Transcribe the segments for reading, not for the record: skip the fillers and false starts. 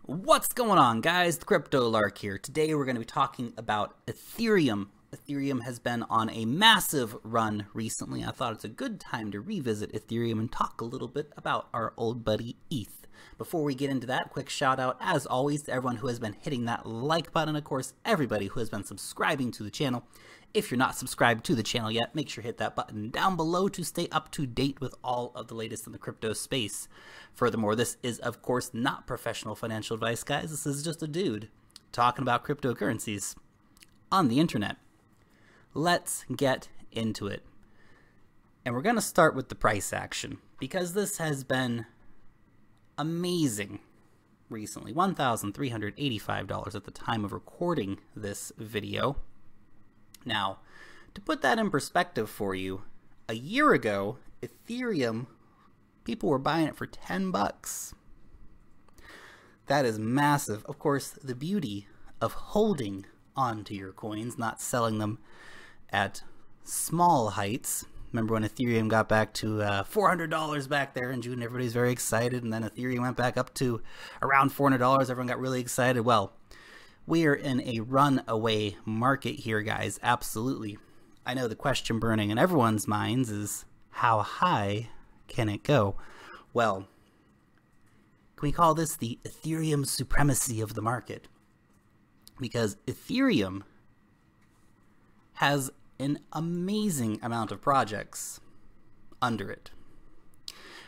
What's going on, guys? The Crypto Lark here. Today we're going to be talking about Ethereum. Ethereum has been on a massive run recently. I thought it's a good time to revisit Ethereum and talk a little bit about our old buddy ETH. Before we get into that, quick shout out as always to everyone who has been hitting that like button. Of course, everybody who has been subscribing to the channel. If you're not subscribed to the channel yet, make sure to hit that button down below to stay up to date with all of the latest in the crypto space. Furthermore, this is of course not professional financial advice, guys. This is just a dude talking about cryptocurrencies on the internet. Let's get into it. And we're going to start with the price action because this has been amazing recently. $1,385 at the time of recording this video. Now, to put that in perspective for you, a year ago, Ethereum, people were buying it for 10 bucks. That is massive. Of course, the beauty of holding onto your coins, not selling them at small heights. Remember when Ethereum got back to $400 back there in June, everybody's very excited, and then Ethereum went back up to around $400, everyone got really excited. Well, we are in a runaway market here, guys, absolutely. I know the question burning in everyone's minds is, how high can it go? Well, can we call this the Ethereum Supremacy of the market? Because Ethereum has an amazing amount of projects under it.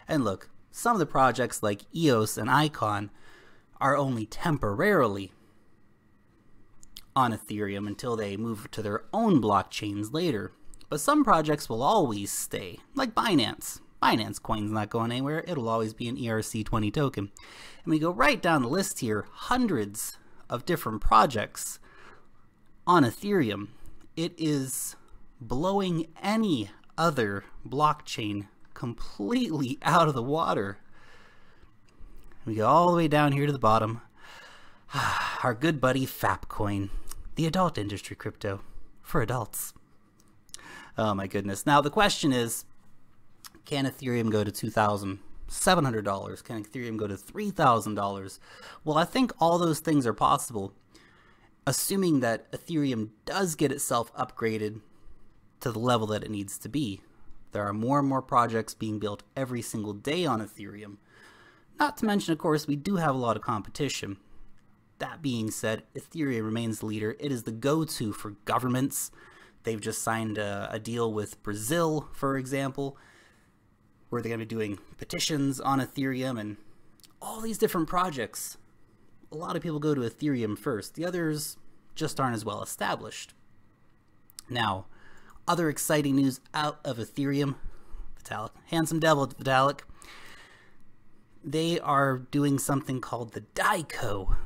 And look, some of the projects like EOS and Icon are only temporarily on Ethereum until they move to their own blockchains later. But some projects will always stay, like Binance. Binance coin's not going anywhere. It'll always be an ERC-20 token. And we go right down the list here, hundreds of different projects on Ethereum. It is blowing any other blockchain completely out of the water. We go all the way down here to the bottom. Our good buddy Fapcoin, the adult industry crypto for adults. Oh my goodness. Now the question is, can Ethereum go to $2,700? Can Ethereum go to $3,000? Well, I think all those things are possible, assuming that Ethereum does get itself upgraded to the level that it needs to be. There are more and more projects being built every single day on Ethereum. Not to mention, of course, we do have a lot of competition. That being said, Ethereum remains the leader. It is the go-to for governments. They've just signed a deal with Brazil, for example, where they're going to be doing petitions on Ethereum and all these different projects. A lot of people go to Ethereum first. The others just aren't as well established. Now, other exciting news out of Ethereum, Vitalik, handsome devil Vitalik, they are doing something called the DICO.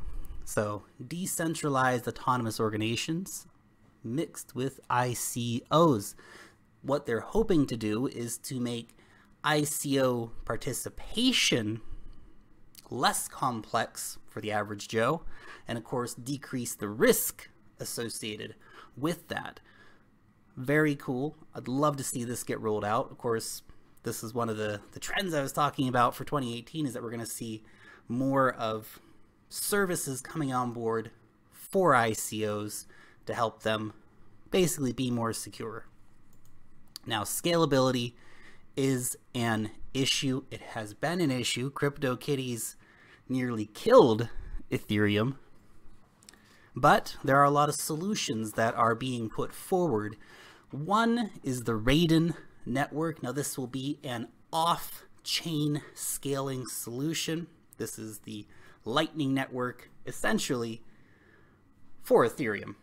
So, decentralized autonomous organizations mixed with ICOs. What they're hoping to do is to make ICO participation less complex for the average Joe, and of course decrease the risk associated with that. Very cool. I'd love to see this get rolled out. Of course, this is one of the trends I was talking about for 2018, is that we're going to see more of services coming on board for ICOs to help them basically be more secure. Now, scalability is an issue. It has been an issue. CryptoKitties nearly killed Ethereum, but there are a lot of solutions that are being put forward. One is the Raiden network. Now, this will be an off-chain scaling solution. This is the Lightning Network, essentially, for Ethereum.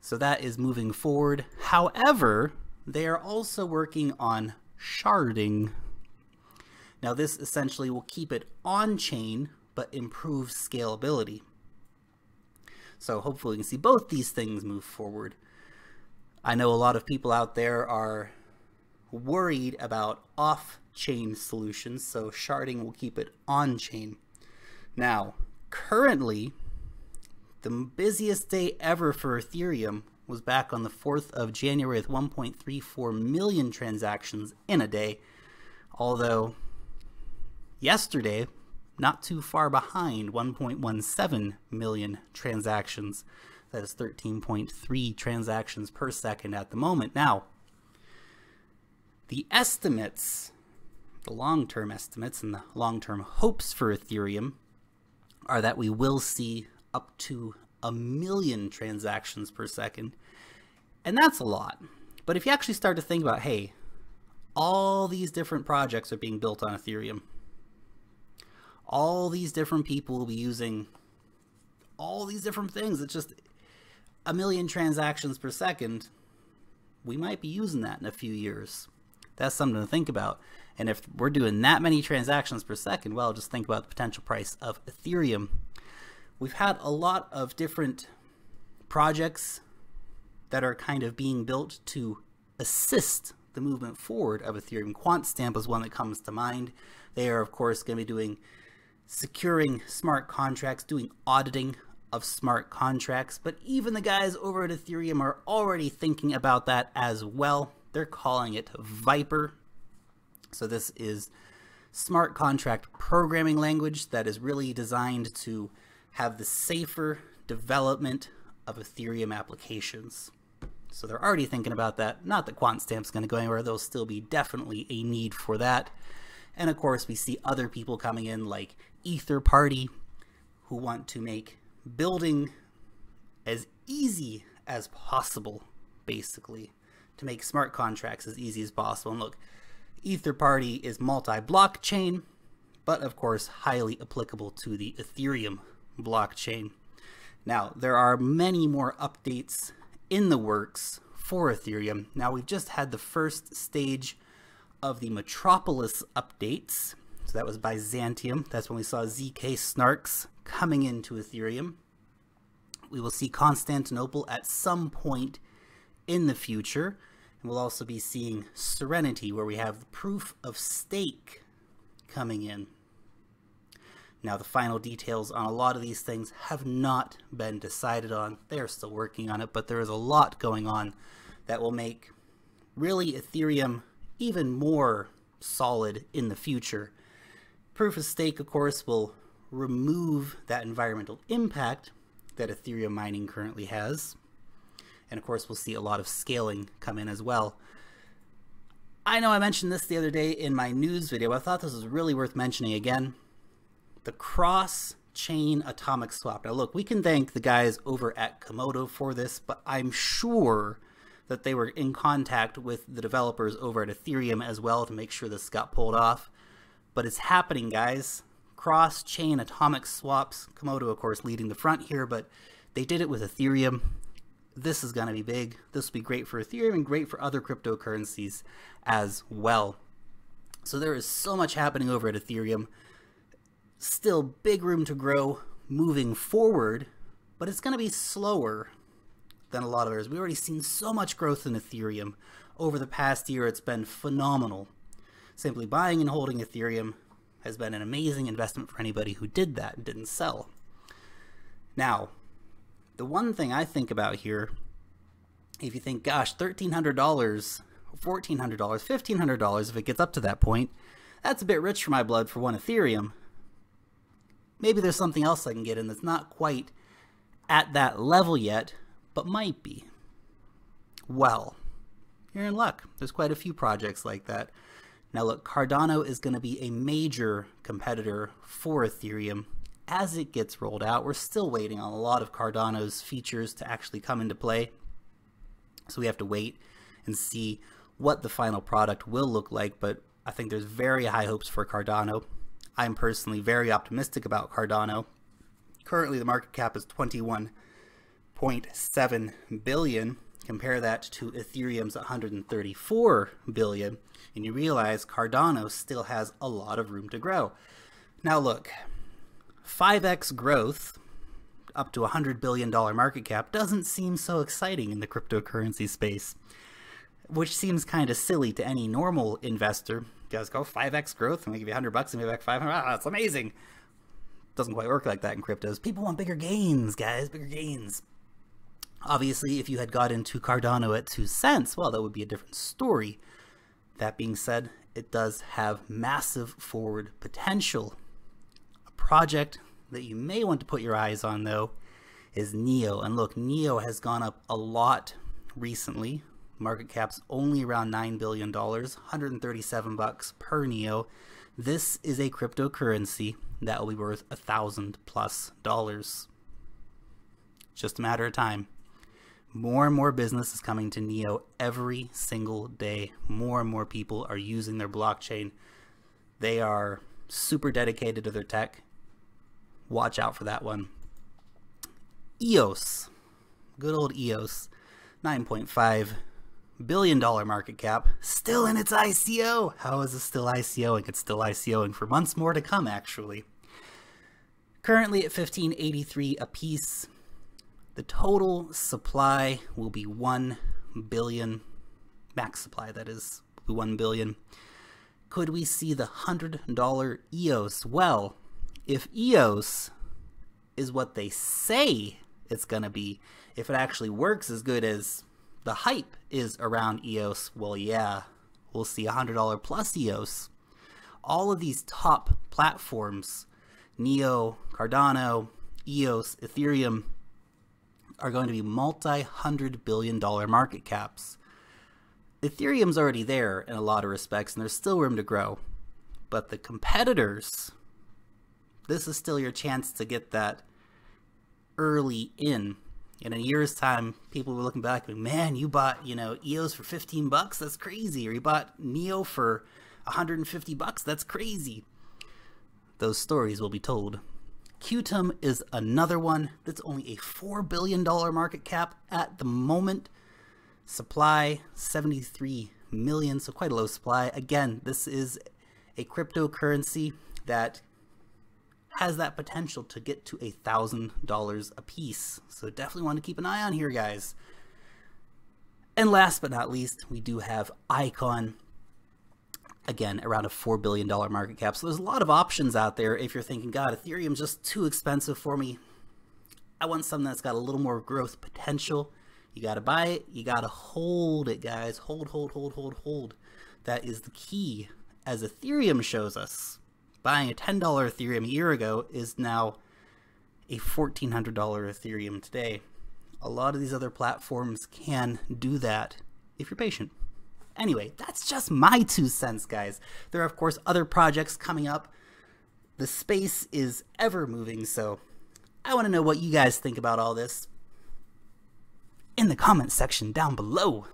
So that is moving forward. However, they are also working on sharding. Now, this essentially will keep it on-chain, but improve scalability. So hopefully we can see both these things move forward. I know a lot of people out there are worried about off-chain solutions, so sharding will keep it on-chain. Now, currently, the busiest day ever for Ethereum was back on the 4th of January with 1.34 million transactions in a day. Although yesterday, not too far behind, 1.17 million transactions. That is 13.3 transactions per second at the moment. Now, the estimates, the long-term estimates and the long-term hopes for Ethereum are that we will see up to 1 million transactions per second. And that's a lot. But if you actually start to think about, hey, all these different projects are being built on Ethereum. All these different people will be using all these different things. It's just 1 million transactions per second. We might be using that in a few years. That's something to think about. And if we're doing that many transactions per second, well, just think about the potential price of Ethereum. We've had a lot of different projects that are kind of being built to assist the movement forward of Ethereum. QuantStamp is one that comes to mind. They are, of course, going to be doing securing smart contracts, doing auditing of smart contracts. But even the guys over at Ethereum are already thinking about that as well. They're calling it Viper. So this is smart contract programming language that is really designed to have the safer development of Ethereum applications. So they're already thinking about that. Not that QuantStamp's going to go anywhere. There'll still be definitely a need for that. And of course, we see other people coming in like EtherParty, who want to make building as easy as possible, basically, to make smart contracts as easy as possible. And look, EtherParty is multi-blockchain, but of course, highly applicable to the Ethereum blockchain. Now, there are many more updates in the works for Ethereum. Now, we've just had the first stage of the Metropolis updates. So that was Byzantium. That's when we saw ZK Snarks coming into Ethereum. We will see Constantinople at some point in the future. And we'll also be seeing Serenity, where we have the proof of stake coming in. Now, the final details on a lot of these things have not been decided on. They are still working on it, but there is a lot going on that will make really Ethereum even more solid in the future. Proof of stake, of course, will remove that environmental impact that Ethereum mining currently has. And of course, we'll see a lot of scaling come in as well. I know I mentioned this the other day in my news video, but I thought this was really worth mentioning again. The cross-chain atomic swap. Now look, we can thank the guys over at Komodo for this, but I'm sure that they were in contact with the developers over at Ethereum as well to make sure this got pulled off. But it's happening, guys. Cross-chain atomic swaps. Komodo, of course, leading the front here, but they did it with Ethereum. This is going to be big. This will be great for Ethereum and great for other cryptocurrencies as well. So there is so much happening over at Ethereum. Still big room to grow moving forward, but it's going to be slower than a lot of others. We've already seen so much growth in Ethereum. Over the past year, it's been phenomenal. Simply buying and holding Ethereum has been an amazing investment for anybody who did that and didn't sell. Now, the one thing I think about here, if you think, gosh, $1,300, $1,400, $1,500, if it gets up to that point, that's a bit rich for my blood for one Ethereum. Maybe there's something else I can get in that's not quite at that level yet, but might be. Well, you're in luck. There's quite a few projects like that. Now look, Cardano is going to be a major competitor for Ethereum as it gets rolled out. We're still waiting on a lot of Cardano's features to actually come into play. So we have to wait and see what the final product will look like, but I think there's very high hopes for Cardano. I'm personally very optimistic about Cardano. Currently, the market cap is 21.7 billion. Compare that to Ethereum's 134 billion, and you realize Cardano still has a lot of room to grow. Now look, 5x growth up to a $100 billion market cap doesn't seem so exciting in the cryptocurrency space, which seems kind of silly to any normal investor. You guys go 5x growth, I'm gonna give you $100 and maybe back 500. Wow, that's amazing. Doesn't quite work like that in cryptos. People want bigger gains, guys, bigger gains. Obviously, if you had got into Cardano at 2 cents, well, that would be a different story. That being said, it does have massive forward potential. A project that you may want to put your eyes on, though, is Neo. And look, Neo has gone up a lot recently. Market cap's only around $9 billion, 137 bucks per Neo. This is a cryptocurrency that will be worth $1,000+ just a matter of time. More and more business is coming to Neo every single day. More and more people are using their blockchain. They are super dedicated to their tech. Watch out for that one. EOS, good old EOS, $9.5 billion market cap, still in its ICO. How is it still ICOing? It's still ICOing for months more to come, actually. Currently at $15.83 a piece. The total supply will be 1 billion, max supply that is, will be 1 billion. Could we see the $100 EOS? Well, if EOS is what they say it's gonna be, if it actually works as good as the hype is around EOS, well, yeah, we'll see $100 plus EOS. All of these top platforms, Neo, Cardano, EOS, Ethereum, are going to be multi-$100 billion market caps. Ethereum's already there in a lot of respects, and there's still room to grow. But the competitors, this is still your chance to get that early in. In a year's time, people will looking back and, man, you bought, EOS for 15 bucks? That's crazy. Or you bought Neo for 150 bucks? That's crazy. Those stories will be told. Qtum is another one that's only a $4 billion market cap at the moment. Supply 73 million, so quite a low supply. Again, this is a cryptocurrency that has that potential to get to $1,000 a piece. So definitely want to keep an eye on here, guys. And last but not least, we do have Icon. Again, around a $4 billion market cap. So there's a lot of options out there if you're thinking, God, Ethereum's just too expensive for me. I want something that's got a little more growth potential. You got to buy it. You got to hold it, guys. Hold, hold, hold, hold, hold. That is the key. As Ethereum shows us, buying a $10 Ethereum a year ago is now a $1,400 Ethereum today. A lot of these other platforms can do that if you're patient. Anyway, that's just my 2 cents, guys. There are, of course, other projects coming up. The space is ever moving, so I want to know what you guys think about all this in the comment section down below.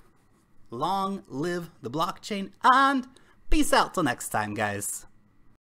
Long live the blockchain, and peace out till next time, guys.